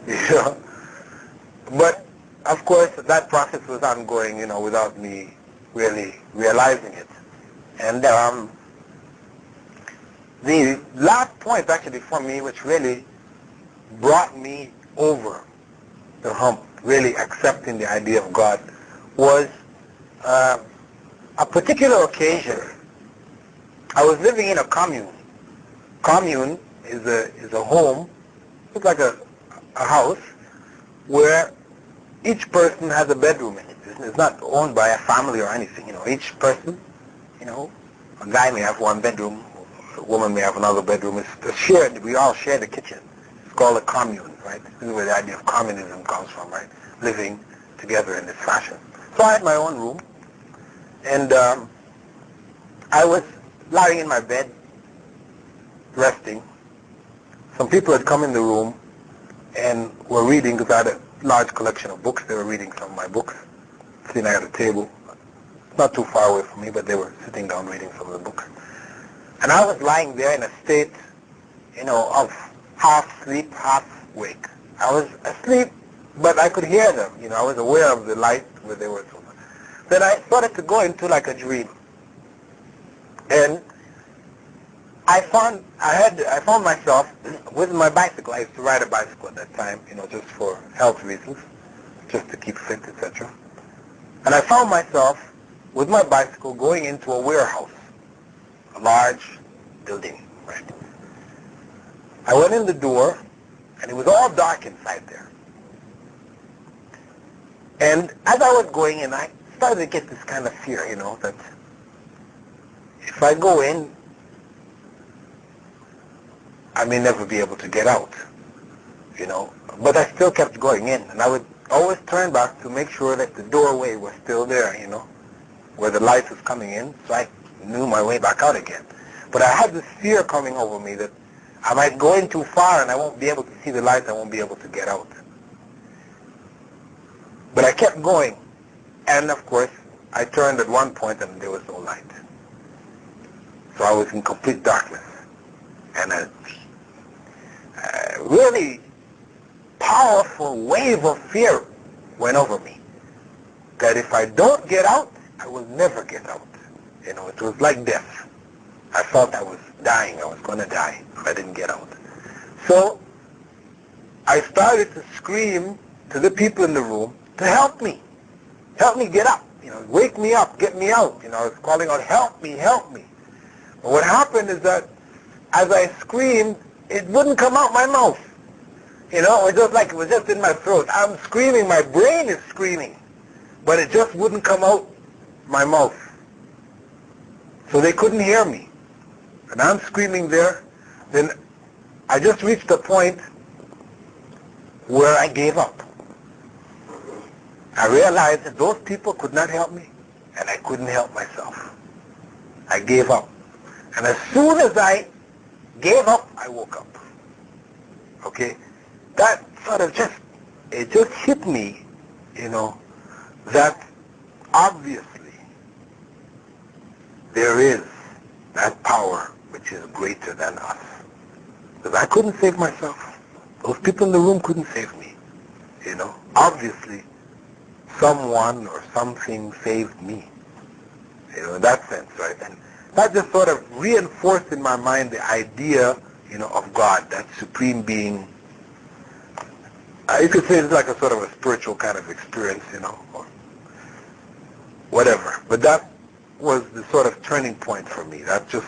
You know? But, of course, that process was ongoing, without me really realizing it. And the last point, actually, for me, which really brought me over the hump, really accepting the idea of God, was a particular occasion. I was living in a commune. Commune is a home, it's like a house, where each person has a bedroom in it. It's not owned by a family or anything. Each person, a guy may have one bedroom, a woman may have another bedroom. It's shared. We all share the kitchen. It's called a commune, right? This is where the idea of communism comes from, right? Living together in this fashion. So I had my own room, and I was lying in my bed, resting. Some people had come in the room and were reading, because I had a large collection of books. They were reading some of my books, sitting at a table, not too far away from me, but they were sitting down reading some of the books. And I was lying there in a state, of half sleep, half wake. I was asleep, but I could hear them. I was aware of the light where they were. Then I started to go into like a dream. And I found myself with my bicycle. I used to ride a bicycle at that time, just for health reasons, just to keep fit, etc. And I found myself with my bicycle going into a warehouse, a large building, right? I went in the door, and it was all dark inside there. And as I was going in, I started to get this kind of fear, that if I go in, I may never be able to get out, But I still kept going in, and I would always turn back to make sure that the doorway was still there, where the light was coming in, so I knew my way back out again. But I had this fear coming over me that I might go in too far and I won't be able to see the light, I won't be able to get out. But I kept going, and of course, I turned at one point and there was no light. So I was in complete darkness. And a really powerful wave of fear went over me, that if I don't get out, I will never get out. It was like death. I felt I was dying. I was going to die if I didn't get out. So I started to scream to the people in the room to help me get up. Wake me up, get me out. I was calling out, help me, help me. But what happened is that as I screamed, it wouldn't come out my mouth. It was just like it was just in my throat. I'm screaming, my brain is screaming, but it just wouldn't come out my mouth. So they couldn't hear me. And I'm screaming there. Then I just reached a point where I gave up. I realized that those people could not help me, and I couldn't help myself. I gave up. And as soon as I gave up, I woke up. Okay? That sort of just hit me, that obviously there is that power which is greater than us. Because I couldn't save myself. Those people in the room couldn't save me. Obviously someone or something saved me. In that sense, right? And that just sort of reinforced in my mind the idea, of God, that supreme being. You could say it's like a sort of a spiritual kind of experience, or whatever. But that was the sort of turning point for me. That just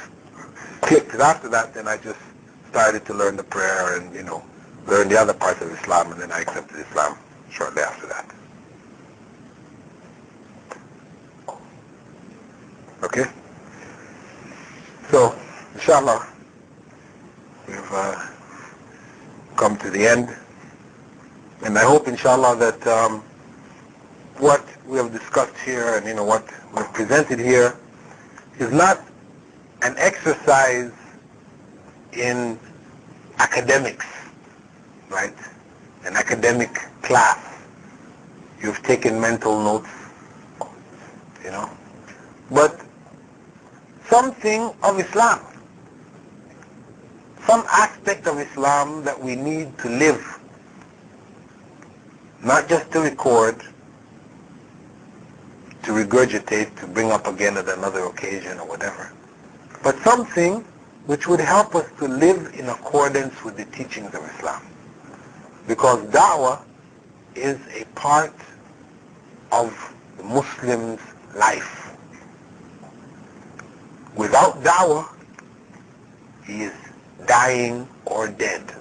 clicked. And after that, then I just started to learn the prayer and, learn the other parts of Islam, and then I accepted Islam shortly after that. Okay? So, inshallah, we've come to the end. And I hope, inshallah, that what we have discussed here and, what we've presented here is not an exercise in academics, right? An academic class. You've taken mental notes, but something of Islam, some aspect of Islam that we need to live not just to record, to regurgitate, to bring up again at another occasion or whatever, but something which would help us to live in accordance with the teachings of Islam. Because da'wah is a part of the Muslim's life. Without da'wah, he is dying or dead.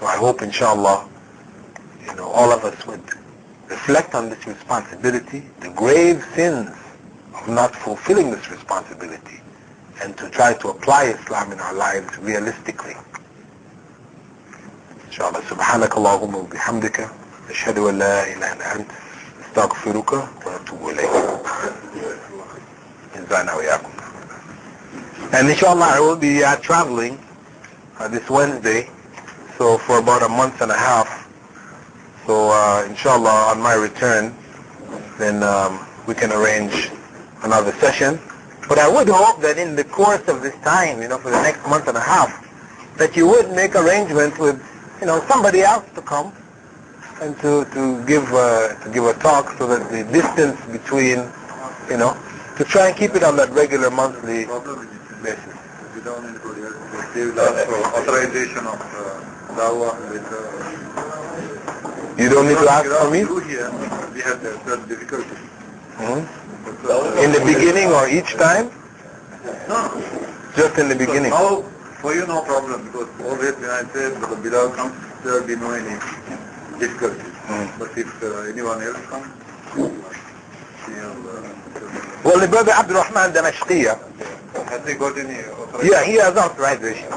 So I hope, inshallah, all of us would reflect on this responsibility, the grave sins of not fulfilling this responsibility, and to try to apply Islam in our lives realistically. Inshallah. Subhanak Allahumma wa bihamdika. Ashhadu an la ilaha illa anta. Astaghfiruka wa atubu ilayk. And inshallah I will be traveling this Wednesday, so for about a month and a half. So inshallah on my return, then we can arrange another session. But I would hope that in the course of this time, for the next month and a half, that you would make arrangements with, somebody else to come and to give a talk, so that the distance between, to try and keep it on that regular monthly basis. We don't need authorization of Dawah with. You don't need to ask for me? Here, we have certain difficulties. In the beginning or each time? No. Just in the beginning. Now, for you, no problem, because always when I say that the Bilal comes, there will be no any difficulties. But if anyone else comes, well, the brother Abdul Rahman Damashqiya, has he got any authorization? yeah, he has authorization.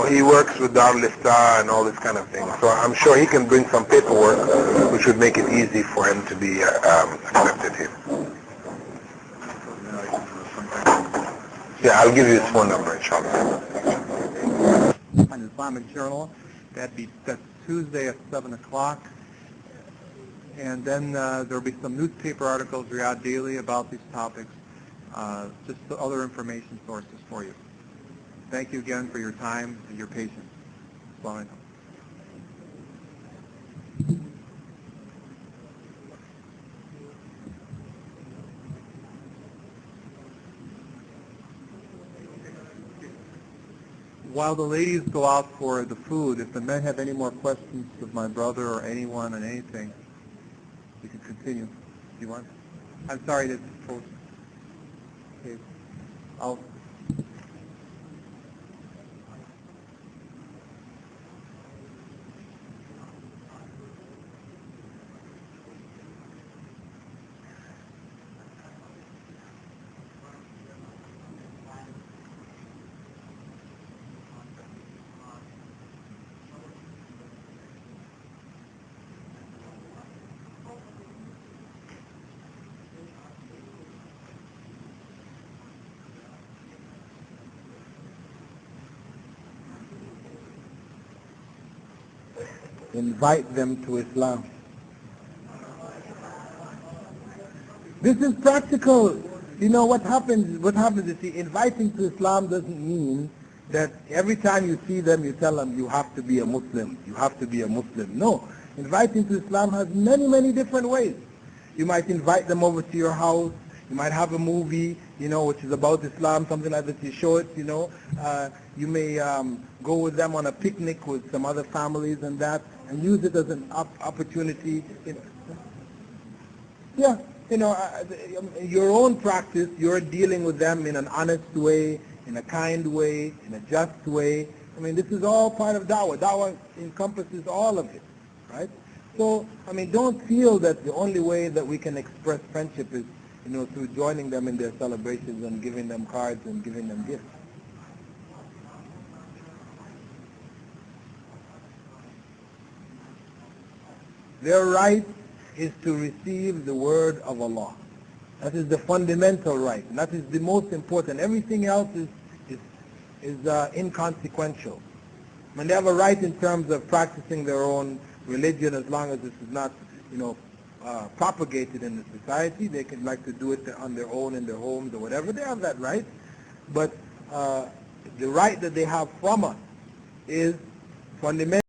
He works with Darul Ifta and all this kind of thing. So I'm sure he can bring some paperwork which would make it easy for him to be accepted here. Yeah, I'll give you his phone number, inshallah. An Islamic Journal. That's Tuesday at 7 o'clock. And then there'll be some newspaper articles, Riyadh Daily, about these topics. Just the other information sources for you. Thank you again for your time and your patience. Assalamu alaikum. While the ladies go out for the food, if the men have any more questions of my brother or anyone on anything, we can continue. Do you want? I'm sorry to post. Okay. Invite them to Islam. This is practical. What happens, you see, inviting to Islam doesn't mean that every time you see them, you tell them you have to be a Muslim. You have to be a Muslim. No. Inviting to Islam has many, many different ways. You might invite them over to your house. You might have a movie, which is about Islam, something like that. You show it, You may go with them on a picnic with some other families and that, and use it as an opportunity. Yeah, your own practice, you're dealing with them in an honest way, in a kind way, in a just way. This is all part of Dawah. Dawah encompasses all of it, right? So, don't feel that the only way that we can express friendship is, through joining them in their celebrations and giving them cards and giving them gifts. Their right is to receive the word of Allah. That is the fundamental right, and that is the most important. Everything else is inconsequential. They have a right in terms of practicing their own religion, as long as this is not, propagated in the society. They can like to do it on their own in their homes or whatever. They have that right. But the right that they have from us is fundamental.